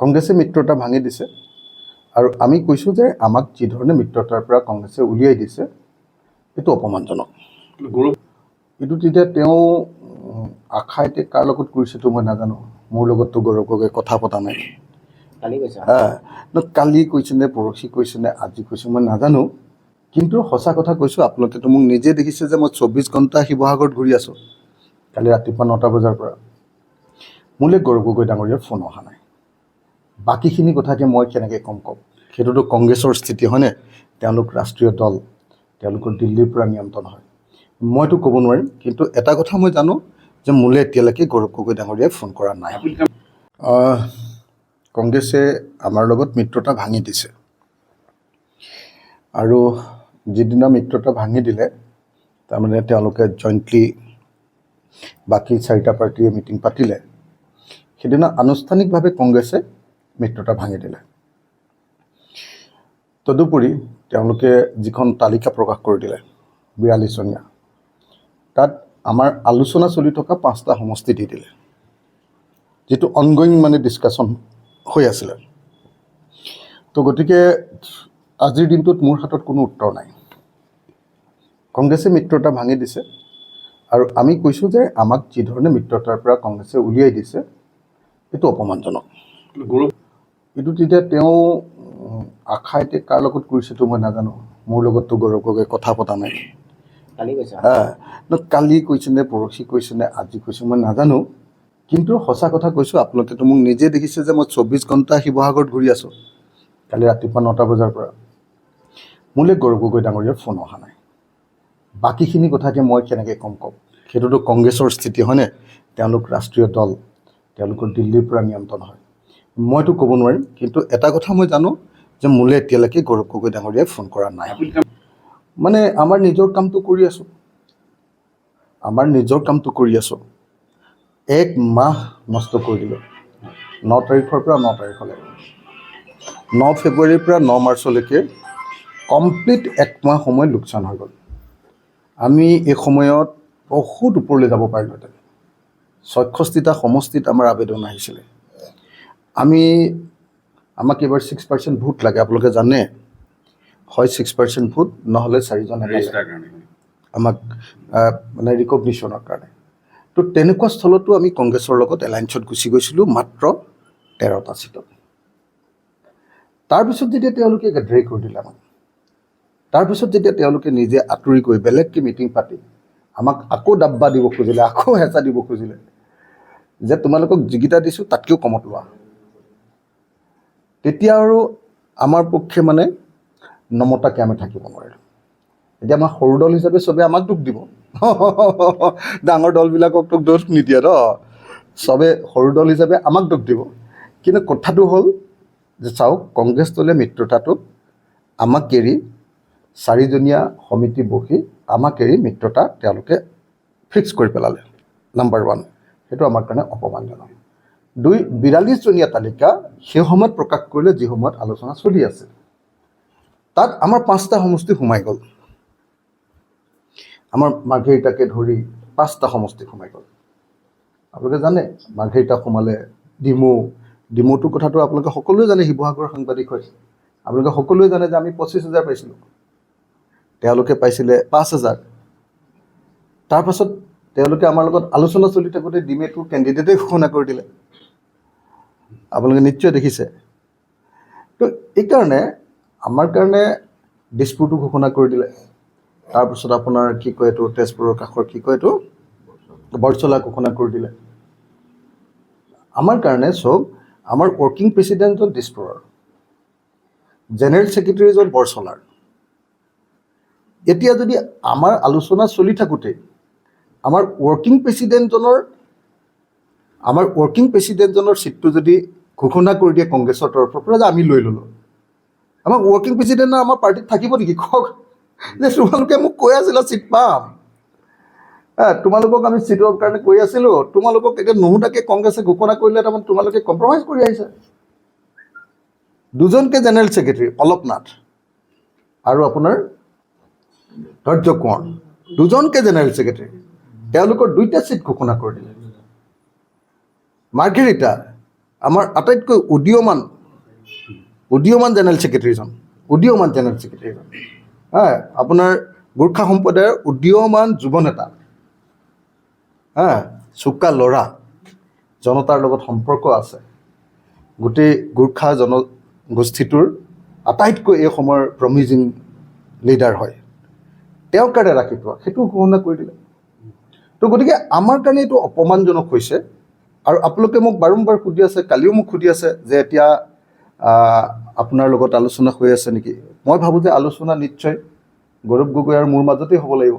কংগ্ৰেছে মিত্ৰতা ভাঙি দিছে আৰু আমি কৈছোঁ যে আমাক যি ধৰণে মিত্ৰতাৰ পৰা কংগ্ৰেছে উলিয়াই দিছে এইটো অপমানজনক। এইটো তেতিয়া তেওঁ আশা এতিয়া কাৰ লগত কৰিছেতো মই নাজানো। মোৰ লগততো গৌৰৱ গগৈয়ে কথা পতা নাই। কালি কৈছে নে পৰহি কৈছে নে আজি কৈছে মই নাজানো, কিন্তু সঁচা কথা কৈছোঁ, আপোনালোকেতো মোক নিজে দেখিছে যে মই 24 ঘণ্টা শিৱসাগৰত ঘূৰি আছোঁ। কালি ৰাতিপুৱা 9টা বজাৰ পৰা মোলৈ গৌৰৱ গগৈ ডাঙৰীয়াৰ ফোন অহা নাই। বাকীখিনি কথা এতিয়া মই কেনেকৈ কম সেইটোতো কংগ্ৰেছৰ স্থিতি হয়নে? তেওঁলোক ৰাষ্ট্ৰীয় দল, তেওঁলোকৰ দিল্লীৰ পৰা নিয়ন্ত্ৰণ হয়, মইতো ক'ব নোৱাৰিম। কিন্তু এটা কথা মই জানো যে মোলৈ এতিয়ালৈকে গৌৰৱ গগৈ ডাঙৰীয়াই ফোন কৰা নাই। কংগ্ৰেছে আমাৰ লগত মিত্ৰতা ভাঙি দিছে আৰু যিদিনা মিত্ৰতা ভাঙি দিলে তাৰমানে তেওঁলোকে জইণ্টলি বাকী 4টা পাৰ্টীয়ে মিটিং পাতিলে, সেইদিনা আনুষ্ঠানিকভাৱে কংগ্ৰেছে মিত্ৰতা ভাঙি দিলে। তদুপৰি তেওঁলোকে যিখন তালিকা প্ৰকাশ কৰি দিলে 42 জনীয়া, তাত আমাৰ আলোচনা চলি থকা 5টা সমষ্টি দি দিলে, যিটো অনগয়িং মানে ডিছকাশ্যন হৈ আছিলে। তো গতিকে আজিৰ দিনটোত মোৰ হাতত কোনো উত্তৰ নাই। কংগ্ৰেছে মিত্ৰতা ভাঙি দিছে আৰু আমি কৈছোঁ যে আমাক যি ধৰণে মিত্ৰতাৰ পৰা কংগ্ৰেছে উলিয়াই দিছে এইটো অপমানজনক। এইটো তেতিয়া তেওঁ আশা এতিয়া কাৰ লগত কৰিছেতো মই নাজানো। মোৰ লগততো গৌৰৱ গগৈয়ে কথা পতা নাই। কালি কৈছে নে পৰহি কৈছে নে আজি কৈছে মই নাজানো, কিন্তু সঁচা কথা কৈছোঁ, আপোনালোকেতো মোক নিজে দেখিছে যে মই 24 ঘণ্টা শিৱসাগৰত ঘূৰি আছোঁ। কালি ৰাতিপুৱা 9টা বজাৰ পৰা মোলৈ গৌৰৱ গগৈ ডাঙৰীয়াৰ ফোন অহা নাই। বাকীখিনি কথা এতিয়া মই কেনেকৈ কম সেইটোতো কংগ্ৰেছৰ স্থিতি হয়নে? তেওঁলোক ৰাষ্ট্ৰীয় দল, তেওঁলোকৰ দিল্লীৰ পৰা নিয়ন্ত্ৰণ হয়, মইতো ক'ব নোৱাৰিম। কিন্তু এটা কথা মই জানো যে মোলৈ এতিয়ালৈকে গৌৰৱ গগৈ ডাঙৰীয়াই ফোন কৰা নাই। মানে আমাৰ নিজৰ কামটো কৰি আছোঁ, এক মাহ নষ্ট কৰি দিলোঁ। 9 তাৰিখৰ পৰা 9 তাৰিখলৈ, 9 ফেব্ৰুৱাৰীৰ পৰা 9 মাৰ্চলৈকে কমপ্লিট এক মাহ সময় লোকচান হৈ গ'ল। আমি এই সময়ত বহুত ওপৰলৈ যাব পাৰিলোহেঁতেন। 66টা সমষ্টিত আমাৰ আবেদন আহিছিলে। আমাক এইবাৰ 6% ভোট লাগে, আপোনালোকে জানে। হয় 6% ভোট, নহ'লে 4জন আমাক মানে ৰিকগনিশ্যনৰ কাৰণে। তো তেনেকুৱা স্থলতো আমি কংগ্ৰেছৰ লগত এলায়েন্সত গুচি গৈছিলোঁ মাত্ৰ 13টা চিটত। তাৰপিছত যেতিয়া তেওঁলোকে গাদ্দাৰী কৰি দিলে আমাক, তাৰপিছত যেতিয়া তেওঁলোকে নিজে আঁতৰি গৈ বেলেগকৈ মিটিং পাতি আমাক আকৌ ডাব্বা দিব খুজিলে, আকৌ হেঁচা দিব খুজিলে যে তোমালোকক যিকেইটা দিছোঁ তাতকৈও কমত লোৱা, তেতিয়া আৰু আমাৰ পক্ষে মানে নমতাকৈ আমি থাকিব নোৱাৰিলোঁ। এতিয়া আমাৰ সৰু দল হিচাপে চবে আমাক দুখ দিব। ডাঙৰ দলবিলাককতো দোষ নিদিয়ে ন, চবে সৰু দল হিচাপে আমাক দুখ দিব। কিন্তু কথাটো হ'ল যে চাওক, কংগ্ৰেছ দলে মিত্ৰতাটোত আমাক এৰি 4জনীয়া সমিতি বহি আমাক এৰি মিত্ৰতা তেওঁলোকে ফিক্স কৰি পেলালে। নাম্বাৰ 1, সেইটো আমাৰ কাৰণে অপমানজনক। 2, 42জনীয়া তালিকা সেই সময়ত প্ৰকাশ কৰিলে যি সময়ত আলোচনা চলি আছে, তাত আমাৰ 5টা সমষ্টি সোমাই গ'ল। আমাৰ মাৰ্ঘেৰিটাকে ধৰি 5টা সমষ্টি সোমাই গ'ল। আপোনালোকে জানে মাৰ্ঘেৰিটা সোমালে, ডিমৌটোৰ কথাটো আপোনালোকে সকলোৱে জানে, শিৱসাগৰৰ সাংবাদিক হয়। আপোনালোকে সকলোৱে জানে যে আমি 25,000 পাইছিলোঁ, তেওঁলোকে পাইছিলে 5,000। তাৰপাছত তেওঁলোকে আমাৰ লগত আলোচনা চলি থাকোঁতে ডিমেটোৰ কেণ্ডিডেটেই ঘোষণা কৰি দিলে, আপোনালোকে নিশ্চয় দেখিছে। তো এইকাৰণে আমাৰ কাৰণে দিছপুৰটো ঘোষণা কৰি দিলে। তাৰপিছত আপোনাৰ কি কয় এইটো, তেজপুৰৰ কাষৰ কি কয় এইটো, বৰচলা ঘোষণা কৰি দিলে। আমাৰ কাৰণে চব, আমাৰ ৱৰ্কিং প্ৰেচিডেণ্টজন দিছপুৰৰ, জেনেৰেল ছেক্ৰেটেৰীজন বৰচলাৰ। এতিয়া যদি আমাৰ আলোচনা চলি থাকোঁতে আমাৰ ৱৰ্কিং প্ৰেচিডেণ্টজনৰ ছিটটো যদি ঘোষণা কৰি দিয়ে কংগ্ৰেছৰ তৰফৰ পৰা যে আমি লৈ ল'লোঁ, আমাৰ ৱৰ্কিং প্ৰেচিডেণ্ট আমাৰ পাৰ্টিত থাকিব নেকি? কওক যে তোমালোকে মোক কৈ আছিলা ছিট পাম, তোমালোকক আমি ছিটৰ কাৰণে কৈ আছিলোঁ, তোমালোকক এতিয়া নুসুধাকৈ কংগ্ৰেছে ঘোষণা কৰিলে, তাৰমানে তোমালোকে কম্প্ৰমাইজ কৰি আহিছা। 2জনকৈ জেনেৰেল ছেক্ৰেটেৰী, অলক নাথ আৰু আপোনাৰ ধৈৰ্য কোঁৱৰ, 2জনকৈ জেনেৰেল ছেক্ৰেটেৰী, তেওঁলোকৰ 2টা ছিট ঘোষণা কৰি দিলে। মাৰ্ঘেৰিটা আমাৰ আটাইতকৈ উদীয়মান জেনেৰেল ছেক্ৰেটাৰীজন আপোনাৰ গোৰ্খা সম্প্ৰদায়ৰ উদীয়মান যুৱ নেতা, চোকা ল'ৰা, জনতাৰ লগত সম্পৰ্ক আছে, গোটেই গোৰ্খা জনগোষ্ঠীটোৰ আটাইতকৈ এই সময়ৰ প্ৰমিজিং লিডাৰ হয়, তেওঁৰ কাৰণে ৰাখি থোৱা সেইটো ঘোষণা কৰি দিলে। তো গতিকে আমাৰ কাৰণে এইটো অপমানজনক হৈছে। আৰু আপোনালোকে মোক বাৰম্বাৰ সুধি আছে, কালিও মোক সুধি আছে যে এতিয়া আপোনাৰ লগত আলোচনা হৈ আছে নেকি। মই ভাবোঁ যে আলোচনা নিশ্চয় গৌৰৱ গগৈ আৰু মোৰ মাজতেই হ'ব লাগিব,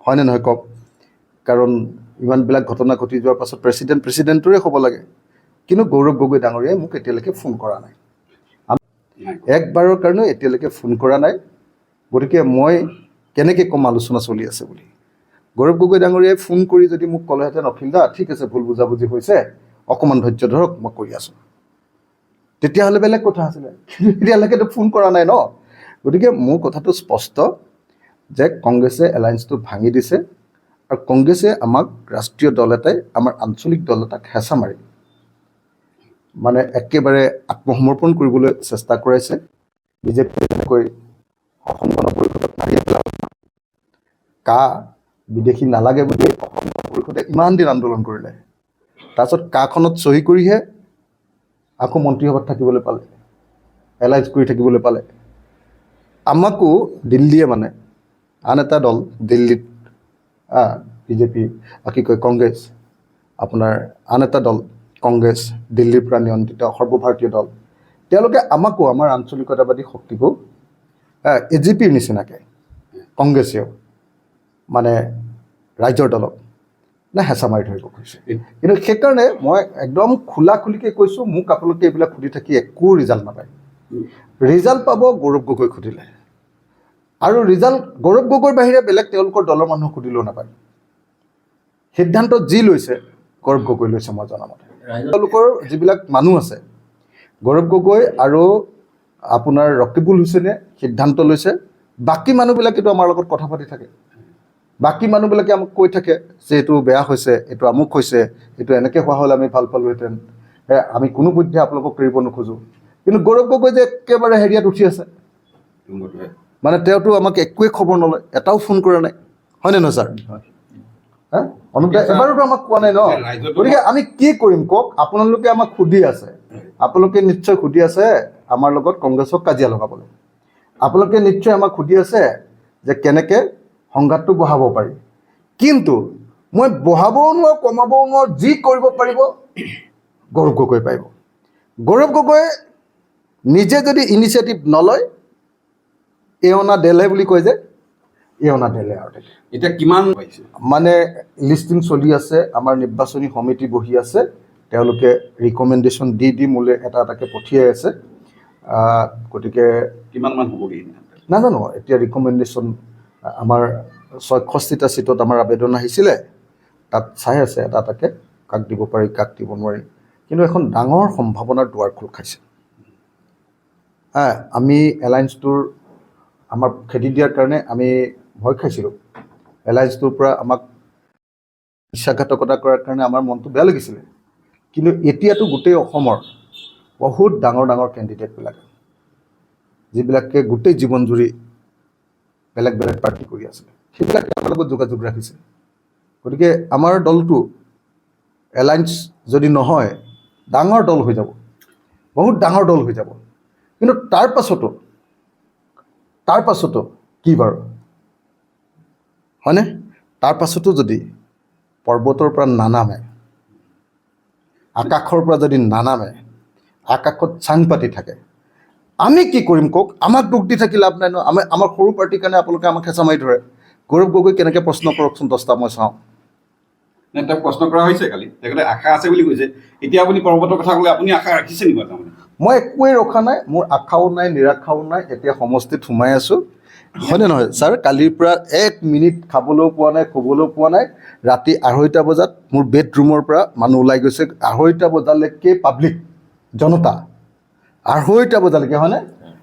হয়নে নহয় কওক। কাৰণ ইমানবিলাক ঘটনা ঘটি যোৱাৰ পাছত প্ৰেচিডেণ্টৰে হ'ব লাগে। কিন্তু গৌৰৱ গগৈ ডাঙৰীয়াই মোক এতিয়ালৈকে ফোন কৰা নাই, একবাৰৰ কাৰণেও এতিয়ালৈকে ফোন কৰা নাই। গতিকে মই কেনেকৈ ক'ম আলোচনা চলি আছে বুলি। গৌৰৱ গগৈ ডাঙৰীয়াই ফোন কৰি যদি মোক ক'লেহেঁতেন অখিল দা ঠিক আছে ভুল বুজাবুজি হৈছে, অকণমান ধৈৰ্য ধৰক, মই কৰি আছোঁ, তেতিয়াহ'লে বেলেগ কথা আছিলে। কিন্তু এতিয়ালৈকেতো ফোন কৰা নাই ন। গতিকে মোৰ কথাটো স্পষ্ট যে কংগ্ৰেছে এলায়েন্সটো ভাঙি দিছে আৰু কংগ্ৰেছে আমাক ৰাষ্ট্ৰীয় দল এটাই, আমাৰ আঞ্চলিক দল এটাক হেঁচা মাৰি মানে একেবাৰে আত্মসমৰ্পণ কৰিবলৈ চেষ্টা কৰাইছে। বিজেপিয়ে তেনেকৈ অসম গণ পৰিষদক মাৰি পেলাব, বিদেশী নালাগে বুলি অসম গণ পৰিষদে ইমান দিন আন্দোলন কৰিলে, তাৰপিছত খনত চহী কৰিহে আকৌ মন্ত্ৰীসভাত থাকিবলৈ পালে, এলায়েন্স কৰি থাকিবলৈ পালে। আমাকো দিল্লীয়ে মানে আন এটা দল দিল্লীত বিজেপি কি কয় কংগ্ৰেছ, আপোনাৰ আন এটা দল কংগ্ৰেছ দিল্লীৰ পৰা নিয়ন্ত্ৰিত সৰ্বভাৰতীয় দল, তেওঁলোকে আমাকো আমাৰ আঞ্চলিকতাবাদী শক্তিকো AGPৰ নিচিনাকৈ কংগ্ৰেছেও মানে ৰাইজৰ দলক হেঁচা মাৰি ধৰিব খুজিছে। কিন্তু সেইকাৰণে মই একদম খোলা খুলিকৈ কৈছোঁ, মোক আপোনালোকে এইবিলাক সুধি থাকি একো ৰিজাল্ট নাপায়। ৰিজাল্ট পাব গৌৰৱ গগৈক সুধিলে, আৰু ৰিজাল্ট গৌৰৱ গগৈৰ বাহিৰে বেলেগ তেওঁলোকৰ দলৰ মানুহ সুধিলেও নাপায়। সিদ্ধান্ত যি লৈছে গৌৰৱ গগৈ লৈছে মই জনামতে। তেওঁলোকৰ যিবিলাক মানুহ আছে, গৌৰৱ গগৈ আৰু আপোনাৰ ৰকিবুল হুছেইনে সিদ্ধান্ত লৈছে। বাকী মানুহবিলাকেতো আমাৰ লগত কথা পাতি থাকে, বাকী মানুহবিলাকে আমাক কৈ থাকে যে এইটো বেয়া হৈছে, এইটো আমুক হৈছে, এইটো এনেকৈ হোৱা হ'লে আমি ভাল পালোহেঁতেন, আমি কোনো পধ্যে আপোনালোকক এৰিব নোখোজোঁ। কিন্তু গৌৰৱ গগৈ যে একেবাৰে হেৰিয়াত উঠি আছে, মানে তেওঁতো আমাক একোৱেই খবৰ নলয়, এটাও ফোন কৰা নাই, হয়নে নহয় ছাৰ? অনুপ এবাৰোতো আমাক কোৱা নাই ন। গতিকে আমি কি কৰিম কওক। আপোনালোকে আমাক সুধি আছে, আপোনালোকে নিশ্চয় সুধি আছে আমাৰ লগত কংগ্ৰেছক কাজিয়া লগাবলৈ, আপোনালোকে নিশ্চয় আমাক সুধি আছে যে কেনেকৈ সংঘাতটো বঢ়াব পাৰি। কিন্তু মই বঢ়াবও নোৱাৰোঁ, কমাবও নোৱাৰোঁ, যি কৰিব পাৰিব গৌৰৱ গগৈ পাৰিব। গৌৰৱ গগৈ নিজে যদি ইনিচিয়েটিভ নলয়, এওনা দেলে বুলি কয় যে, এওনা দেলে আৰু এতিয়া কিমান মানে লিষ্টিং চলি আছে, আমাৰ নিৰ্বাচনী সমিতি বহি আছে, তেওঁলোকে ৰিকমেণ্ডেশ্যন দি মোলৈ এটা এটাকৈ পঠিয়াই আছে। গতিকে কিমানমান হ'বগৈ নাজানো, এতিয়া ৰিকমেণ্ডেশ্যন আমাৰ 66টা ছিটত আমাৰ আবেদন আহিছিলে, তাত চাই আছে এটা এটাকৈ কাক দিব পাৰি কাক দিব নোৱাৰি। কিন্তু এখন ডাঙৰ সম্ভাৱনাৰ দুৱাৰ খোল খাইছে। আমি এলায়েন্সটোৰ আমাক খেদি দিয়াৰ কাৰণে আমি ভয় খাইছিলোঁ। এলায়েন্সটোৰ পৰা আমাক বিশ্বাসঘাতকতা কৰাৰ কাৰণে আমাৰ মনটো বেয়া লাগিছিলে। কিন্তু এতিয়াতো গোটেই অসমৰ বহুত ডাঙৰ ডাঙৰ কেণ্ডিডেটবিলাক, যিবিলাকে গোটেই জীৱন জুৰি বেলেগ বেলেগ পাৰ্টি কৰি আছিলে, সেইবিলাকে আমাৰ লগত যোগাযোগ ৰাখিছে। গতিকে আমাৰ দলটো এলায়েন্স যদি নহয়, ডাঙৰ দল হৈ যাব, বহুত ডাঙৰ দল হৈ যাব। কিন্তু তাৰ পাছতো কি বাৰু হয়নে, তাৰ পাছতো যদি পৰ্বতৰ পৰা নানামে, আকাশৰ পৰা যদি নানামে, আকাশত চাং পাতি থাকে, আমি কি কৰিম কওক। আমাক দুখ দি থাকি লাভ নাই ন। আমাৰ সৰু পাৰ্টিৰ কাৰণে আপোনালোকে আমাক হেঁচা মাৰি ধৰে। গৌৰৱ গগৈ কেনেকৈ প্ৰশ্ন কৰকচোন 10টা মই চাওঁ। তেওঁক প্ৰশ্ন কৰা হৈছে কালি, তেখেতে আশা আছে বুলি কৈছে। এতিয়া আপুনি পৰ্বতৰ কথা ক'লে, আপুনি আশা ৰাখিছে নেকি তাৰমানে? মই একোৱেই ৰখা নাই, মোৰ আশাও নাই নিৰাশাও নাই। এতিয়া সমষ্টিত সোমাই আছোঁ, হয়নে নহয় ছাৰ? কালিৰ পৰা 1 মিনিট খাবলৈও পোৱা নাই, শুবলৈও পোৱা নাই। ৰাতি 2:30 বজাত মোৰ বেডৰুমৰ পৰা মানুহ ওলাই গৈছে। 2:30 বজালৈকে পাব্লিক জনতা, 2:30 বজালৈকে হয়নে,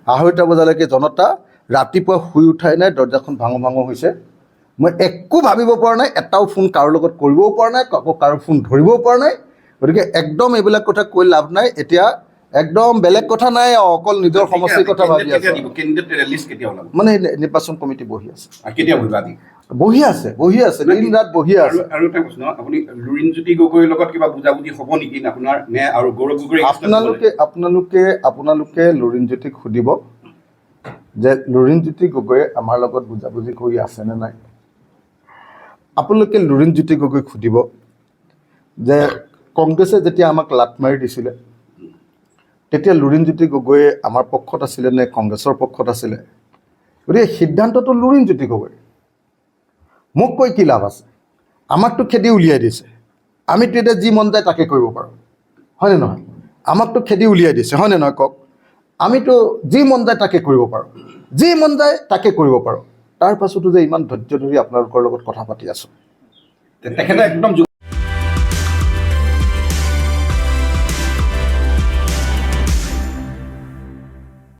2:30 বজালৈকে জনতা। ৰাতিপুৱা শুই উঠাই নাই, দৰ্জাখন ভাঙো ভাঙো হৈছে। মই একো ভাবিব পৰা নাই, এটাও ফোন কাৰো লগত কৰিবও পৰা নাই, কাকো কাৰো ফোন ধৰিবও পৰা নাই। গতিকে একদম এইবিলাক কথা কৈ লাভ নাই এতিয়া একদম বেলেগ কথা নাই অকল নিজৰ সমষ্টিৰ কথা ভাবি আছে কেণ্ডিডেট লিষ্ট কেতিয়া ওলাব মানে নিৰ্বাচন কমিটি বহি আছে আৰু কেতিয়া বহিব আজি বহি আছে দিন ৰাত বহি আছে আৰু এটা প্ৰশ্ন আপুনি লুৰিণজ্যোতি গগৈৰ লগত কিবা বুজাবুজি হ'ব নেকি আপোনাৰ নে আৰু গৌৰৱ গগৈ আপোনালোকে লুৰিণজ্যোতিক সুধিব যে লুৰিণজ্যোতি গগৈয়ে আমাৰ লগত বুজাবুজি কৰি আছেনে নাই আপোনালোকে লুৰিণজ্যোতি গগৈক সুধিব যে কংগ্ৰেছে যেতিয়া আমাক লাট মাৰি দিছিলে তেতিয়া লুৰিণজ্যোতি গগৈয়ে আমাৰ পক্ষত আছিলে নে কংগ্ৰেছৰ পক্ষত আছিলে গতিকে সিদ্ধান্তটো লুৰিণজ্যোতি গগৈ মোক কৈ কি লাভ আছে আমাকতো খেদি উলিয়াই দিছে আমিতো এতিয়া যি মন যায় তাকে কৰিব পাৰোঁ হয়নে নহয় আমাকতো খেদি উলিয়াই দিছে হয়নে নহয় কওক আমিতো যি মন যায় তাকে কৰিব পাৰোঁ যি মন যায় তাকে কৰিব পাৰোঁ তাৰ পাছতো যে ইমান ধৈৰ্য ধৰি আপোনালোকৰ লগত কথা পাতি আছোঁ তেখেতে একদম